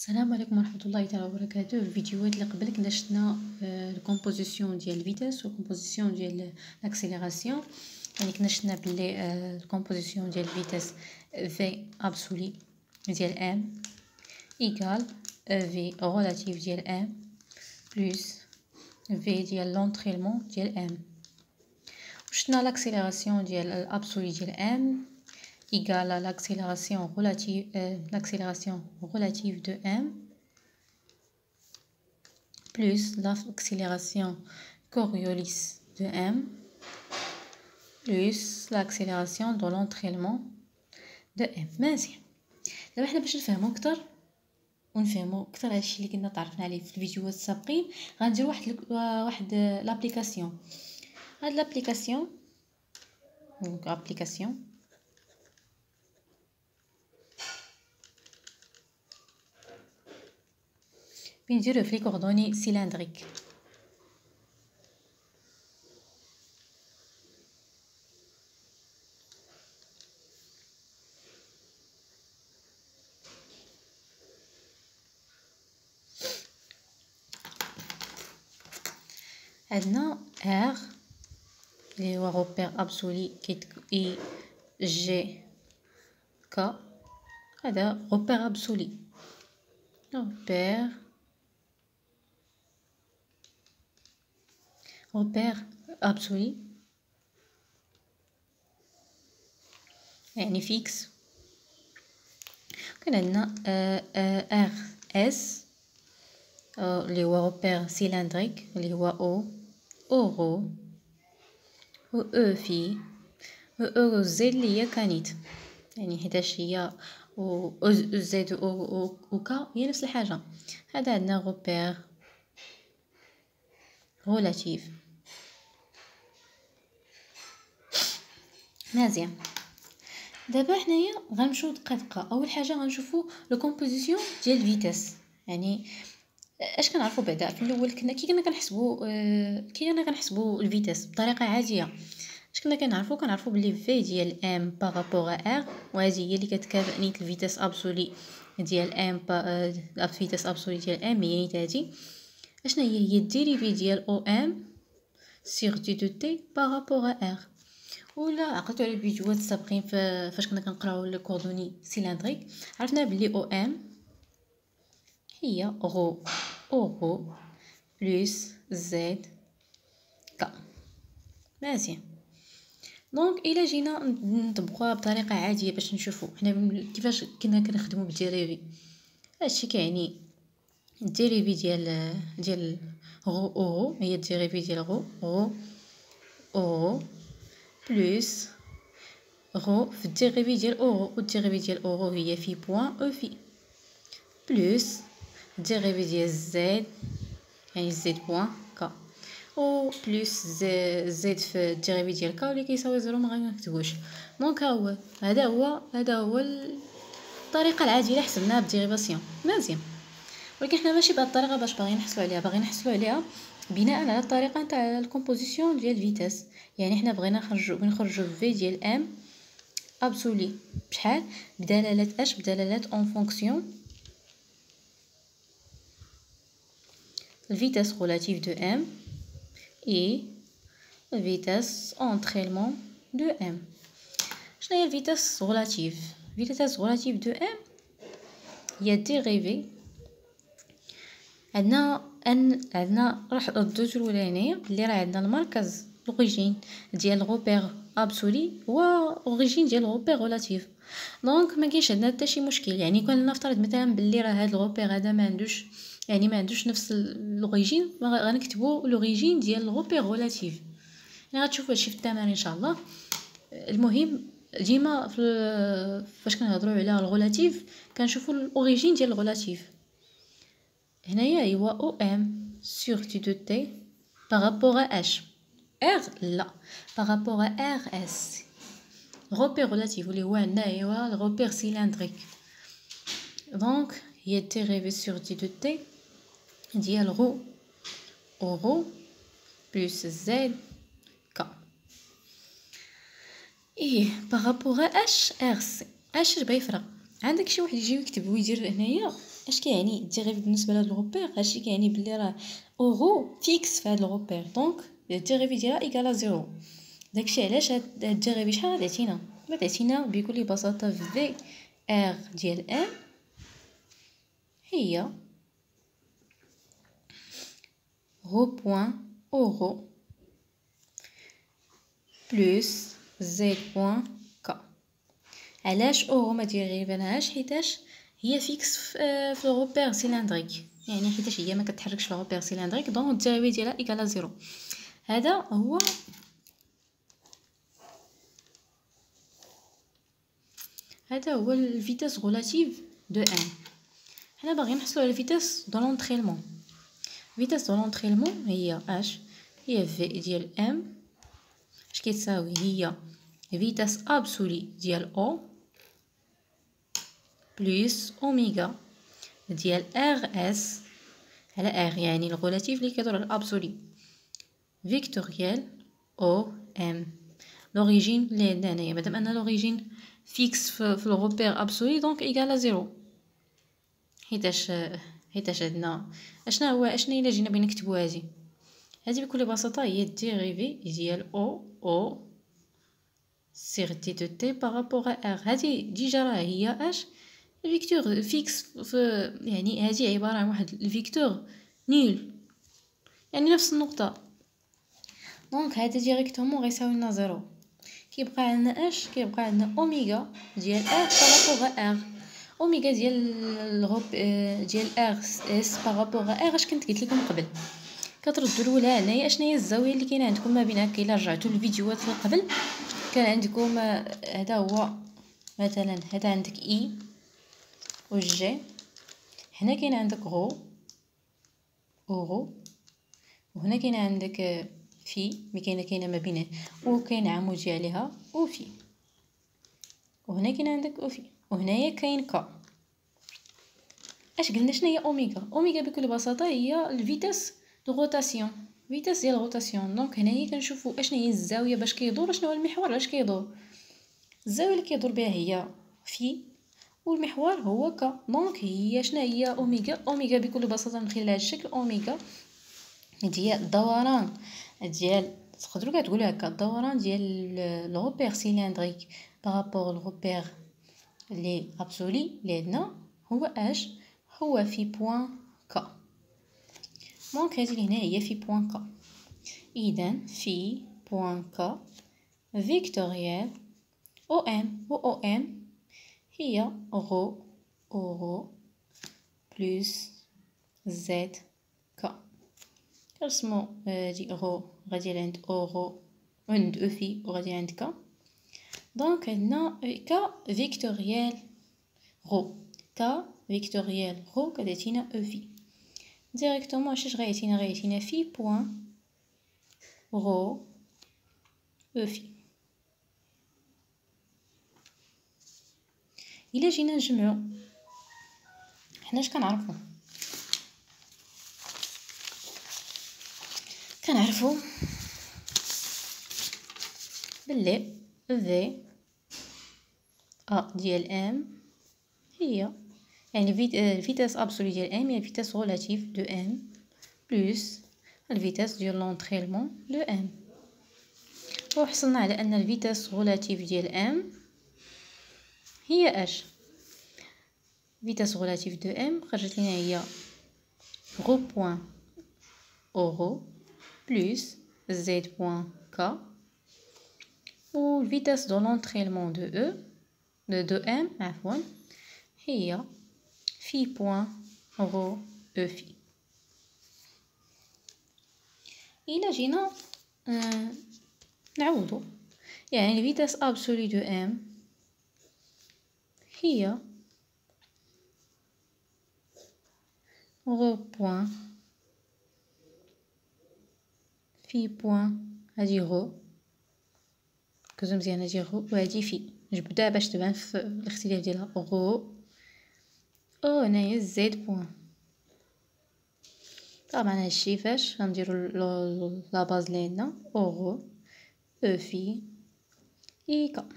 السلام عليكم ورحمه الله تعالى وبركاته. في الفيديوهات اللي قبل كنا شفنا الكومبوزيسيون ديال الفيتاس والكومبوزيسيون ديال لاكسيليراسيون. يعني كنا شفنا بلي الكومبوزيسيون ديال الفيتاس في ابسولي ديال ام ايكال في ريلاتيف ديال ام بلس في ديال لونطريلمون ديال ام. وشفنا لاكسيليراسيون ديال الابسولي ديال ام égale à l'accélération relative de m plus l'accélération Coriolis de m plus l'accélération de l'entraînement de m. مزيان. دابا حنا باش نفهمو اكثر ونفهمو اكثر هادشي اللي كنا تعرفنا عليه في الفيديوهات السابقين، غندير واحد لابليكاسيون. هاد لابليكاسيون بنديرو في لي كوردوني سيلندريك. عندنا R اللي هو روبير ابسولي اي جي ك، هذا روبير ابسولي روبير ابسولي يعني فيكس. كان عندنا ار اس اللي هو روبير سيلندريك اللي هو او رو و او في و او زد اللي هي كانيت، يعني حيتاش هي و زد و كا هي نفس الحاجه. هذا عندنا روبير ريلاتيف. مزيان. دابا حنايا غنمشيو دقه دقه. اول حاجه غنشوفوا لو كومبوزيسيون ديال الفيتاس. يعني اش كنعرفوا بعدا في الاول كنا كنحسبوا الفيتاس بطريقه عاديه. اش كنا كنعرفوا بلي في ديال ام بارابور ا، وهذه هي اللي كتكافئ نيت الفيتاس ابسولي ديال ام الفيتاس ابسولي ديال ام هي نيت هادي. اشنا هي الديريفي ديال او ام سيغ دي دو تي بارابور ا. ولا عقلتوا على الفيديوهات السابقين فاش كنا كنقراو لي كوردوني سيلندريك، عرفنا بلي او ام هي رو بلس زد ك. مزيان. دونك الا جينا نطبقوها بطريقه عاديه باش نشوفوا حنا كيفاش كنا كنخدموا بالديريفي. هادشي كيعني الديريفي ديال رو هي الديريفي ديال رو بلس رو في الديريفي ديال اورو، والديريفي ديال اورو هي في بوين او في بلس الديريفي ديال زد يعني زد بوين ك، و بلس زد في الديريفي ديال ك اللي كيساوي زيرو ما غنكتبوش. دونك هذا هو الطريقه العاديه اللي حسبناها بالديريفاسيون. مزيان. ولكن حنا ماشي بهذه الطريقه باش باغيين نحصلوا عليها بناء على الطريقه نتاع الكومبوزيسيون ديال الفيتاس. يعني حنا بغينا نخرجوا في ديال ام ابسولي بشحال بدلاله اش بدلاله اون فونكسيون الفيتاس ريلاتيف دو ام اي الفيتاس انتريلمون دو ام. شنو هي الفيتاس ريلاتيف دو ام؟ هي ديريفي. عندنا راح الدوز الاولانيه اللي راه عندنا المركز لوريجين ديال روبير ابسولي هو اوريجين ديال روبير ريلاتيف. دونك ما كاينش عندنا حتى شي مشكل. يعني كون نفترض مثلا باللي راه هذا الروبير هذا ما عندوش نفس الاوريجين، غنكتبوا الاوريجين ديال الروبير ريلاتيف. يعني غتشوفوا هادشي في التمارين ان شاء الله. المهم ديما فاش كنهضروا على الريلاتيف كنشوفوا الاوريجين ديال الريلاتيف. هنايا هو او ام سور تي دو تي بارابور اش ار لا بارابور ار اس. روبير ريلاتيف اللي هو عندنا هو الروبير سيلندريك. دونك هي ديريفي سور تي دو تي ديال رو بلس زد ك بارابور اش ار سي. اش باغي يفرق. عندك شي واحد يجي يكتب ويدير هنايا اش كيعني الديريفي بالنسبه لهاد الغوبير؟ هادشي كيعني بلي راه اورو فيكس في هاد الغوبير، دونك الديريفي ديالها ايكالا زيرو. داكشي علاش هاد الديريفي شحال غادي تعطينا بكل بساطه في ار ديال ام هي رو بوين اورو بلس زد بوين كا. علاش اورو ما ديريفيناهاش؟ حيتاش هي فيكس في الغوبير سيلندريك، يعني حيتاش هي ما كتحركش في الغوبير سيلندريك، دونك الديريفي ديالها ايكالا زيرو. هذا هو الفيتاس غولاتيف دو ان. حنا باغيين نحصلوا على فيتاس دو لونطريلمون. فيتاس دو لونطريلمون هي اش؟ هي في ديال ام اش كيتساوي؟ هي فيتاس ابسولي ديال او بلس اوميغا ديال ار اس على ار، يعني الغولاتيف اللي كيدور على الابسولي فيكتوريال او ام. لوريجين اللي عندنا هنايا مادام ان لوريجين فيكس في الغوبير ابسولي دونك ايكالا زيرو. حيتاش عندنا اشنا هي الا جينا بغينا نكتبوا هذه بكل بساطه هي الديريفي ديال او سيغ تي دو تي بارابور ار. هذه ديجا راه هي اش؟ الفيكتور فيكس في، يعني هذه عباره عن واحد الفيكتور نيل، يعني نفس النقطه، دونك هذا ديريكتومون غيساوي لنا زيرو. كيبقى عندنا اش؟ كيبقى عندنا اوميغا ديال ار بارابور ار. اوميغا ديال الغوب ديال ار اس بارابور ار. اش كنت قلت لكم قبل؟ كتردوا الاولى هنايا اشنا هي الزاويه اللي كاينه عندكم ما بين هكا. الا رجعتوا للفيديوهات اللي قبل كان عندكم هذا هو مثلا، هذا عندك اي و جي، هنا كاين عندك غو اورو، وهنا كاين عندك في مي كاينه ما بينه وكاين عمودي عليها وفي، وهنا كاين عندك وفي، وهنايا كاين كا. اش قلنا شنو هي اوميغا؟ اوميغا بكل بساطه هي الفيتاس دو روتاسيون، فيتاس ديال الروتاسيون. دونك هنايا كنشوفوا اشنا هي الزاويه باش كيدور، شنو هو المحور باش كيدور. الزاويه اللي كيدور بها هي في، والمحور هو كا. دونك هي شنو هي اوميغا؟ اوميغا بكل بساطه من خلال هذا الشكل اوميغا ديال الدوران ديال، تقدروا كتقولوا هكا، الدوران ديال الغوبير سيلندريك بارابور الغوبير لي ابسولي اللي عندنا هو اش؟ هو في بوين كا. دونك هذه هنا هي في بوين كا. اذا في بوين كا فيكتوريال او ام، و او ام هي رو اورو بلس زد كا. كنرسمو هادي رو غادي عند اورو عند او في وغادي عند كا. دونك عندنا كا فيكتوريال رو، كا فيكتوريال رو كتعطينا او في ديريكتومون. اش غيعطينا في بوين رو او في. الا جينا نجمعو حنا اش كنعرفو بلي في ا ديال ام هي، يعني الفيتاس ابسولي ديال ام هي الفيتاس غولاتيف دو ام بلس الفيتاس ديال لونطريلمون دو ام. وحصلنا على ان الفيتاس غولاتيف ديال ام هي اش؟ فيتاس غولاتيف دو ام خرجت لنا هي رو بوين اورو بلس زد بوين كا، و الفيتاس دو لونطريلمون دو او دو ام عفوا هي في بوين رو او في. الى جينا نعوضو، يعني الفيتاس ابسولي دو ام هي رو بوين في بوين، هادي رو كزو مزيان، هادي رو وهادي في، نجبدها باش تبان في الاختلاف ديالها. رو او هنايا زد بوين. طبعا هادشي فاش غنديرو لا باز اللي عندنا اورو او في اي كا.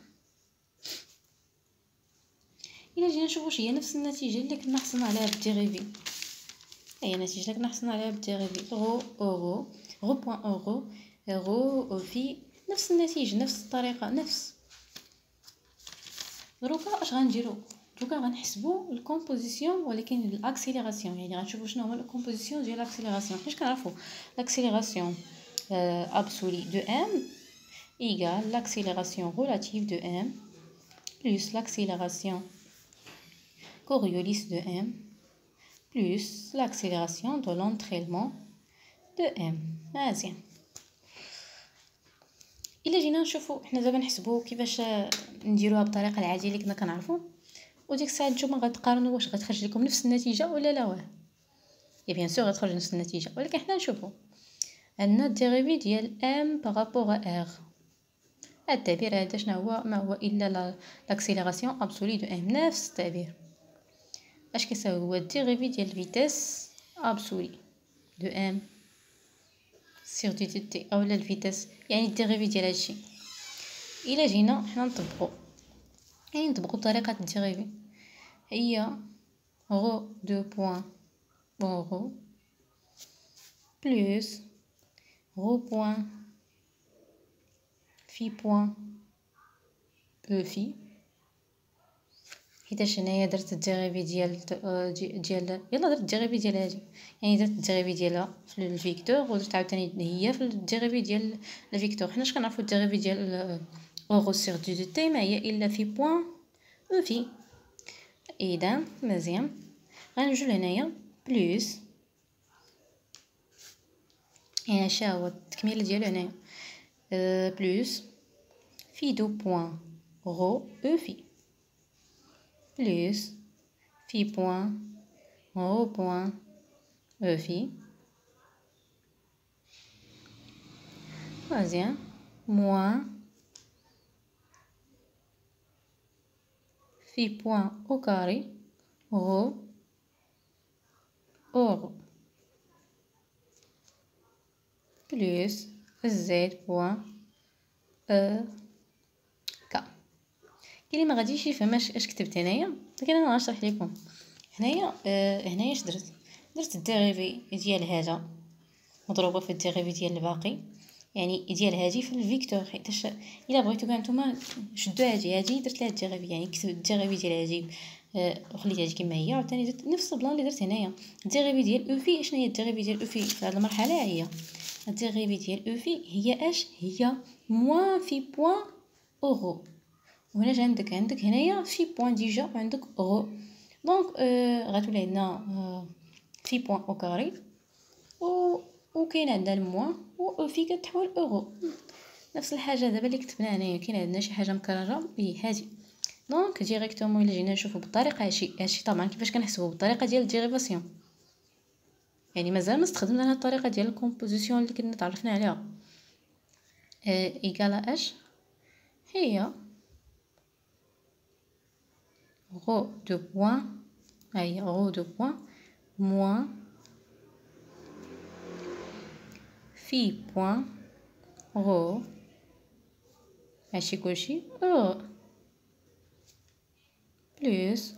الا جينا نشوفوا واش هي نفس النتيجه اللي كنا حصلنا عليها بالديريفي، هي النتيجه اللي كنا حصلنا عليها بالديريفي غو اورو غو بوين اورو غو في نفس النتيجه نفس الطريقه نفس. دروكا اش غنديرو؟ دروكا غنحسبوا الكومبوزيسيون ولكن الاكسيليراسيون، يعني غنشوفوا شنو هو الكومبوزيسيون ديال الاكسيليراسيون. حيت كنعرفوا l'accélération absolue de m égale l'accélération relative de m plus l'accélération Coriolis de m plus l'accélération de l'entraînement de m. مزيان. الا جينا نشوفوا حنا دابا نحسبوا كيفاش نديروها بالطريقه العاديه اللي كنا كنعرفوا، وديك الساعه نتوما غتقارنوا واش غتخرج لكم نفس النتيجه ولا لا. واه يا بيان سور غتخرج نفس النتيجه، ولكن حنا نشوفوا عندنا الديريفي ديال ام بارابور ا ار. التعبير هذا شنو هو؟ ما هو الا لاكسيليراسيون ابسولي دو ام. نفس التعبير اش كيساوي؟ هو الديريفي ديال الفيتاس ابسولي دو ام سير دي تي اولا الفيتاس، يعني الديريفي ديال هادشي. الا جينا حنا نطبقوا، يعني نطبقوا طريقه الديريفي، هي غو دو بوين غو بلس غو بوين في بوين او في. حيتاش هنايا درت الديريفي ديال يلا درت الديريفي ديال هادي، يعني درت الديريفي ديالها في الفيكتور ودرت عاوتاني هي في الديريفي ديال الفيكتور. حنا كنعرفوا الديريفي ديال اورو سير دو تي ما هي الا في بوين او في. اذا مزيان غنجيو لهنايا بلس، يعني شا هو التكميله ديالو هنايا بلس في دو بوين غو او في بلس في بوين غو بوين او في مزيان موان في بوين او كاري غو اورو بلس زد بوين كا. كاين اللي ما غاديش يفهم اش كتبت هنايا، لكن انا غنشرح لكم. هنايا هنايا اش درت الديريفي ديال هذا مضروبه في الديريفي ديال الباقي، يعني ديال هادي في الفيكتور. حيتاش الا بغيتو كاع نتوما شدوا هادي درت لها الديريفي، يعني كتبت الديريفي ديال هادي وخليت هادي كما هي، عاوتاني درت نفس البلان اللي درت هنايا. الديريفي ديال او في، شنو هي الديريفي ديال او في هذه المرحله؟ هي الديريفي ديال او في هي اش؟ هي موان في بوين اورو. وهنا جا عندك هنايا في بوين ديجا وعندك غو، دونك غتولي عندنا في بوين او كاري وكاين عندنا الموان و في كتحول اورو. نفس الحاجه دابا اللي كتبنا هنايا، كاين عندنا شي حاجه مكرره هادي. دونك ديريكتومون الا جينا نشوفوا بالطريقه هادشي طبعا كيفاش كنحسبوا بالطريقه ديال الديريفاسيون، يعني مازال ما استخدمنا هاد الطريقه ديال الكومبوزيسيون اللي كنا تعرفنا عليها. ايكالا اش؟ هي غو دو بوين، هي غو دو بوين موان في بوين غو ماشي كلشي او بلس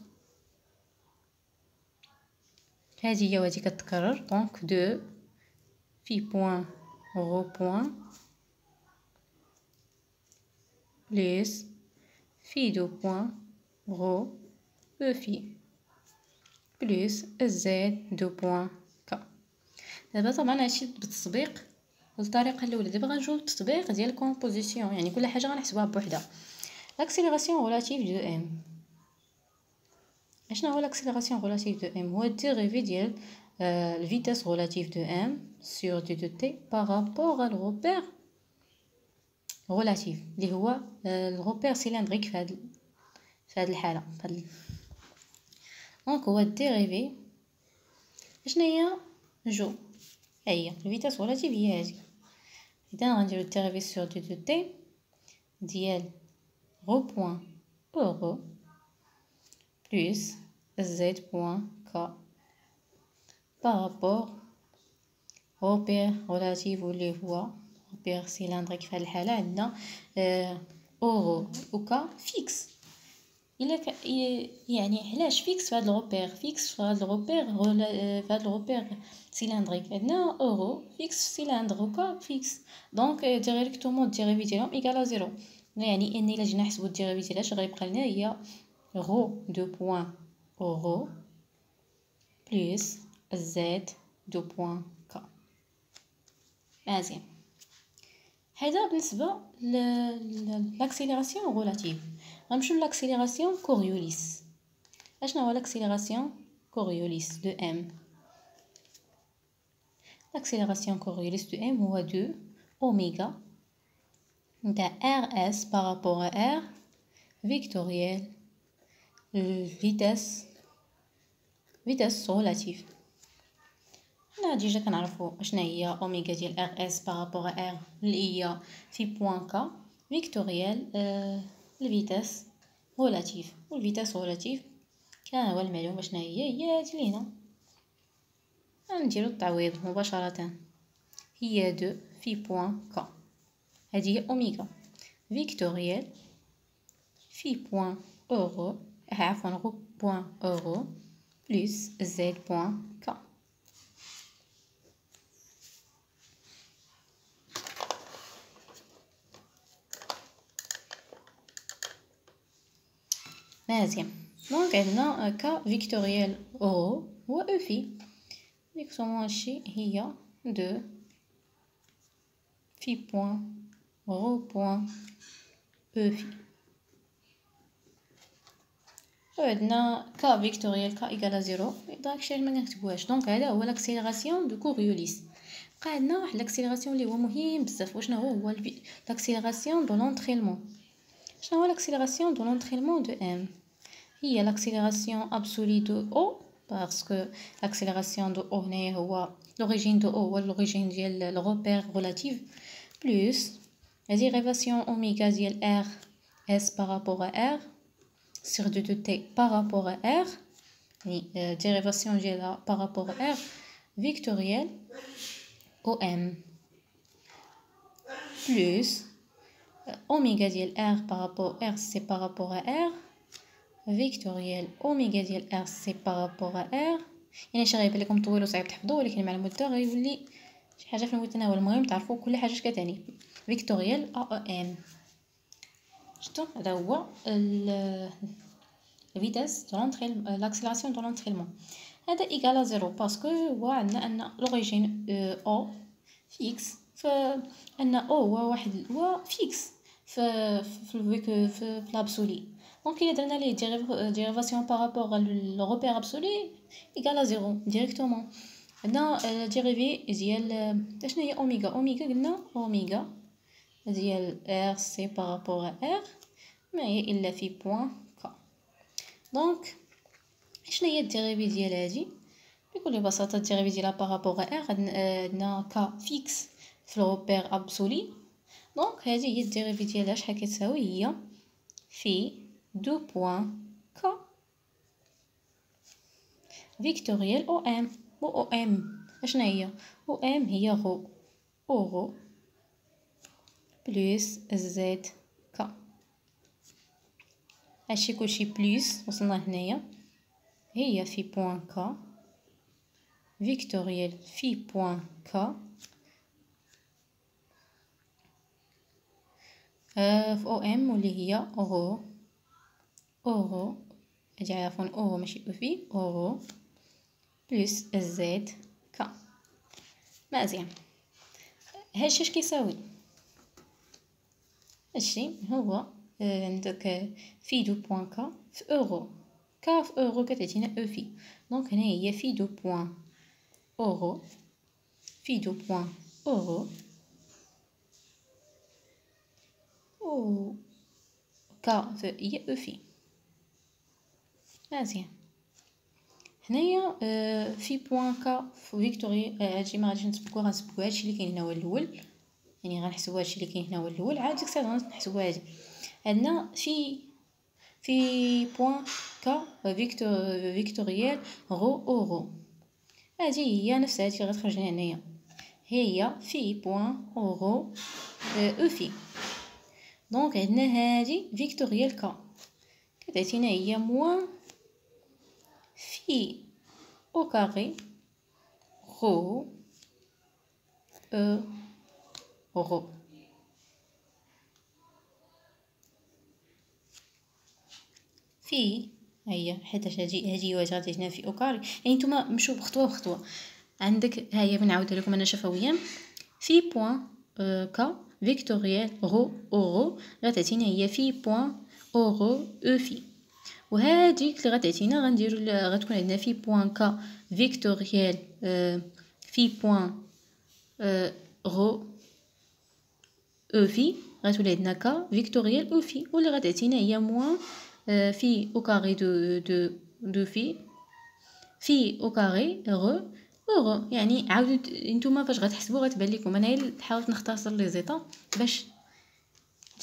هذه هي وهذه كتكرر، دونك دو في بوين غو بوين بلس في دو بوين غو او في بلس زد دو بوين كا. دابا طبعا هادشي بالتطبيق الطريقه الاولى. دابا غنجيو للتطبيق ديال الكومبوزيسيون، يعني كل حاجه غنحسبوها بوحدها. لاكسيليراسيون ريلاتيف دو ام. اشنا هو لاكسيليراسيون ريلاتيف دو ام؟ هو الديريفي ديال الفيتاس ريلاتيف دو ام سور دي دو تي بارابور ا الروبير ريلاتيف اللي هو الروبير سيلندريك في هاد الحاله. دونك هو الديريفي شنو هي؟ جو هي الفيتاس ريلاتيف هي هذه. اذا غنديرو الديريفي سور دي دو تي ديال غو بوين اورو بلس زد بوين كا بارابور روبير ريلاتيف اللي هو روبير سيلندريك. في هذه الحاله عندنا اورو و كا فيكس. يعني علاش فيكس في هاد الغوبير، فيكس في هاد الغوبير في هاد الغوبير سيلندريك عندنا اورو فيكس سيلندر وكا فيكس، دونك ديريكتومون الديريفي ديالهم ايكال زيرو. يعني ان الا جينا نحسبو الديريفي ديالها اش غيبقى لنا هي رو دو بوين اورو بلس زد دو بوين كا. مزيان، هذا بالنسبه لاكسيليراسيون غولاتيف. غنمشيو لاكسيليراسيون كوريوليس. اشنا هو لاكسيليراسيون كوريوليس دو ام؟ l'accélération Coriolis de m هو 2 oméga نتاع rs par rapport à r vectoriel vitesse relative. حنا ديجا كنعرفوا اشنا هي اوميغا ديال rs par rapport à r اللي هي في بوين ك فيكتوريال الفيتاس ريلاتيف. والفيتاس ريلاتيف كان هو المعلومه شنا هي هادي اللي هنا. غنديرو التعويض مباشره، هي 2 في بوين ك، هذه هي اوميغا فيكتوريال في بوين اورو عفوا غو بوين اورو بلس زد بوين ك. مزيان، دونك عندنا ك فيكتوريال اورو هو او في ديكسومون هادشي هي 2 في بوين غو بوين او في. وعندنا ك فيكتوريال ك ايكال زيرو، داكشي علاش منكتبوهاش. دونك هذا هو لاكسيليراسيون دو كوريوليس. بقى عندنا واحد لاكسيليراسيون اللي هو مهم بزاف. وشنو هو لاكسيليراسيون دو لونطريلمون. شنو هو لاكسيليراسيون دو لونطريلمون دو ام؟ هي لاكسيليراسيون ابسولي دو او باسكو لاكسيليراسيون دو او هنايا هو لوريجين دو او هو لوريجين ديال الغوبير ريلاتيف بلس ديريفاسيون اوميغا ديال ار اس بارابور ا ار sur 2 de t par rapport à r, dérivation ديالها par rapport à r vectoriel om plus oméga ديال r par rapport à r c'est par rapport à r vectoriel oméga ديال r c'est par rapport à r. يعني شي غيبان لكم طويل وصعيب تحفظوه، ولكن مع المده غيولي شي حاجه في المتناول. المهم تعرفوا كل حاجه اش كتعني. فيكتوريال ام شفتوا هذا هو vitesse de l'accélération de l'entraînement. هذا égal à 0 باسكو هو عندنا ان لوريجين او فيكس، فان او هو واحد هو فيكس في لابسولي. دونك الا درنا ليه ديريفاسيون بارابور للغوبير ابسولي égal à 0 ديريكتومون. عندنا ديريفي ديال اشنا هي اوميغا. اوميغا قلنا اوميغا ديال ار سي بارابور ار ما هي الا في بوين ك. دونك شنو هي الديريفي ديال هادي؟ بكل بساطه الديريفي ديالها بارابور ا عندنا ك فيكس في الغوبير ابسولي. دونك هذه هي الديريفي ديالها شحال كتساوي؟ هي في 2 بوين ك فيكتوريال او ام. او ام اشنا هي؟ او ام هي غو اورو بلس زد ك. هادشي كلشي بلس وصلنا هنايا هي في بوين ك فيكتوريال في بوين ك في او ام واللي هي اورو هادي عفوا اورو ماشي او في اورو بلس زد ك. مزيان، هادشي اش كيساوي؟ هادشي هو عندك في 2 بوين ك في اورو. ك في اورو كتعطينا او في، دونك هنا هي في 2 بوين اورو في 2 بوين اورو و ك هي او في. مزيان، هنايا في بوين ك في فيكتوري. هادشي ما غاديش نسبقو، غنسبقو هادشي اللي كاين هنا هو الاول، يعني غنحسبو هادشي اللي كاين هنا هو الاول عاد ديك الساعه غنحسبو هادي. عندنا في بوين ك فيكتوريال غو اورو. هذه هي نفس هذه اللي غتخرج لنا هنايا، هي في بوين اورو او في. دونك عندنا هذه فيكتوريال ك تعطينا هي موان في او كاري رو او رو. في هيا حيتاش هادي واش غتعطينا في او كاري، يعني نتوما مشوا خطوه بخطوه. عندك هيا بنعاودها لكم انا شفويا. في بوين كا فيكتوريال رو او رو غتعطينا هي في بوين او رو او في. وهاديك اللي غتعطينا غنديروا غتكون عندنا في بوين كا فيكتوريال في بوين رو او في غتولي عندنا كا فيكتوريال او في، واللي غتعطينا هي موان في او كاري دو في او كاري رو او رو. يعني عاودوا نتوما فاش غتحسبوا غتبان لكم. انا حاولت نختصر لي زيطا باش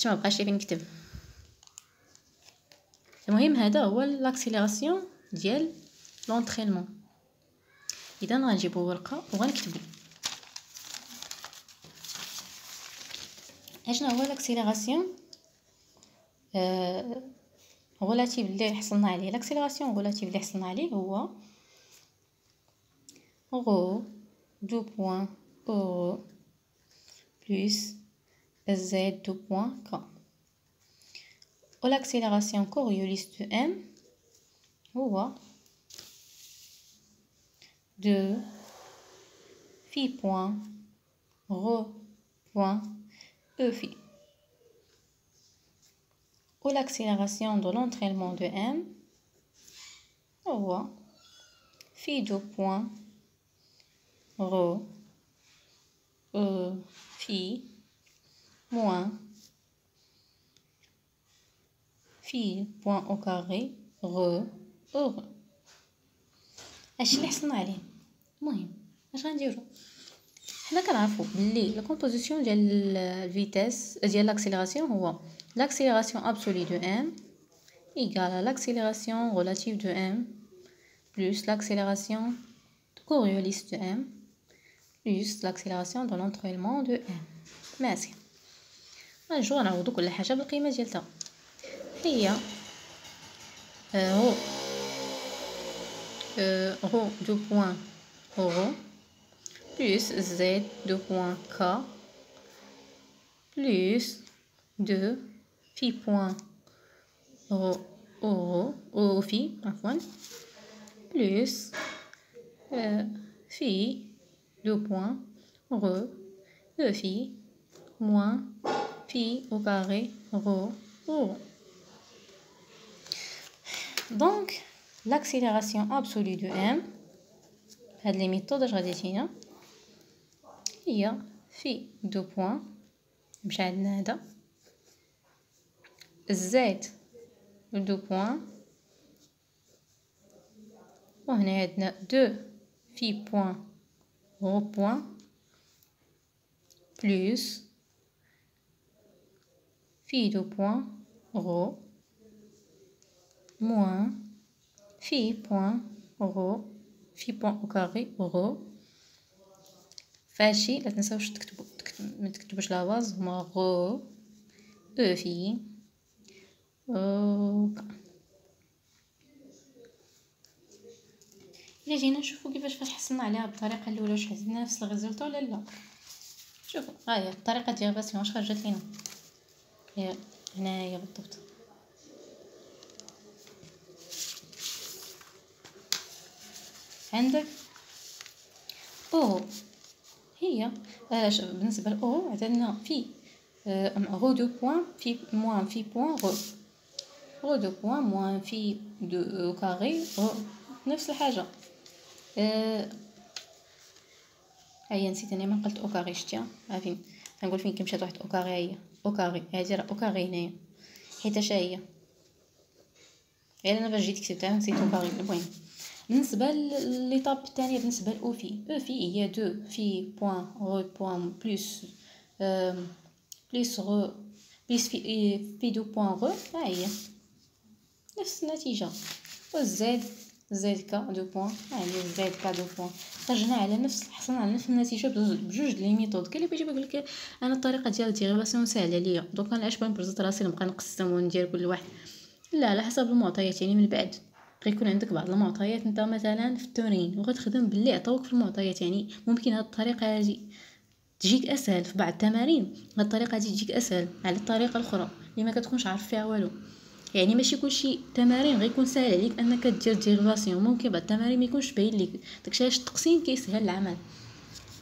ما بقاش فين نكتب. المهم هذا هو لاكسيليراسيون ديال لونطرينمون. اذا غنجيبوا ورقه وغنكتبوا اشنا هو لاكسيليراسيون غولاتيف اللي حصلنا عليه. لاكسيليراسيون غولاتيف اللي حصلنا عليه هو رو دو بوين او بلس زد دو بوين كا. و لاكسيليراسيون كوريوليس دو ام هو دو في بوين رو بوين او في. و l'accélération de l'entraînement de M هو في دو بوين رو او في موان في بوين او كاري رو او رو. هادشي اللي حصلنا عليه. المهم اش غنديرو؟ حنا كنعرفوا بلي لا كومبوزيسيون ديال الفيتاس ديال لاكسيليراسيون هو l'accélération absolue de m égale à l'accélération relative de m plus l'accélération coriolis de m plus l'accélération de l'entraînement de m. ماشي غنجيو نعوضو كل حاجه بالقيمه ديالها. هي رو دو بوين رو plus z de point k plus 2 phi point rho au phi عفوا plus phi 2 point rho e phi moins phi au carré rho au rho. Donc l'accélération absolue de m هاد لي ميثود اش غادي تينا هي في 2 بوين مشى عندنا هذا زائد 2 بوين وهنا عندنا 2 في بوين غو بوين بلس في 2 بوين غو موان في بوين غو في بوين او كاري غو. فهادشي لا تنساوش تكتبوا ما تكتبوش لا باز هما غو او في او. الا جينا نشوفوا كيفاش فاش حصلنا عليها بالطريقه الاولى واش عندنا نفس الريزلت ولا لا. شوفوا ها هي الطريقه ديال الرسم واش خرجت لينا. هي هنايا بالضبط. عندك او هي بالنسبه لاو عندنا في رو دو بوين في موان في بوين رو دو بوين موان في دو كاري رو نفس الحاجه. هيا نسيت انا ما قلت او كاري شتيها عارفين كنقول فين كيمشات واحد او كاري. هي او كاري هادي راه او كاري هنايا حيت اش هي غير انا باش جيت كتبتها نسيت او كاري. المهم بالنسبه ليطاب الثانيه بالنسبه لاو في او في هي 2 في بوين رو بوين بلس بلس رو بلس في 2 بوين رو. ها هي نفس النتيجه. والزاد زاد كا 2 بوين ها هي زاد كا 2 بوين. خرجنا على نفس حصلنا على نفس النتيجه بجوج لي ميثود. كاين اللي بيجي يقول لك انا الطريقه ديال الديريفاسيون ساهله ليا دوك انا اش بغيت نبرزط راسي نبقى نقسم وندير كل واحد لا، على حسب المعطيات. يعني من بعد غيكون عندك بعض المعطيات انت مثلا في التمرين وغتخدم باللي عطاوك في المعطيات. يعني ممكن هاد الطريقه هذه تجيك اسهل في بعض التمارين، هاد الطريقه هذه تجيك اسهل على الطريقه الاخرى اللي ما كتكونش عارف فيها والو. يعني ماشي كلشي تمارين غيكون ساهل عليك انك دير ديريفاسيون. ممكن بعض التمارين ما يكونش باين ليك، داكشي علاش التقسيم كيسهل العمل.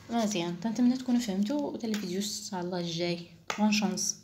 مزيان، كنتمنى تكونوا فهمتوا. وحتى الفيديو ان شاء الله الجاي. بون شانس.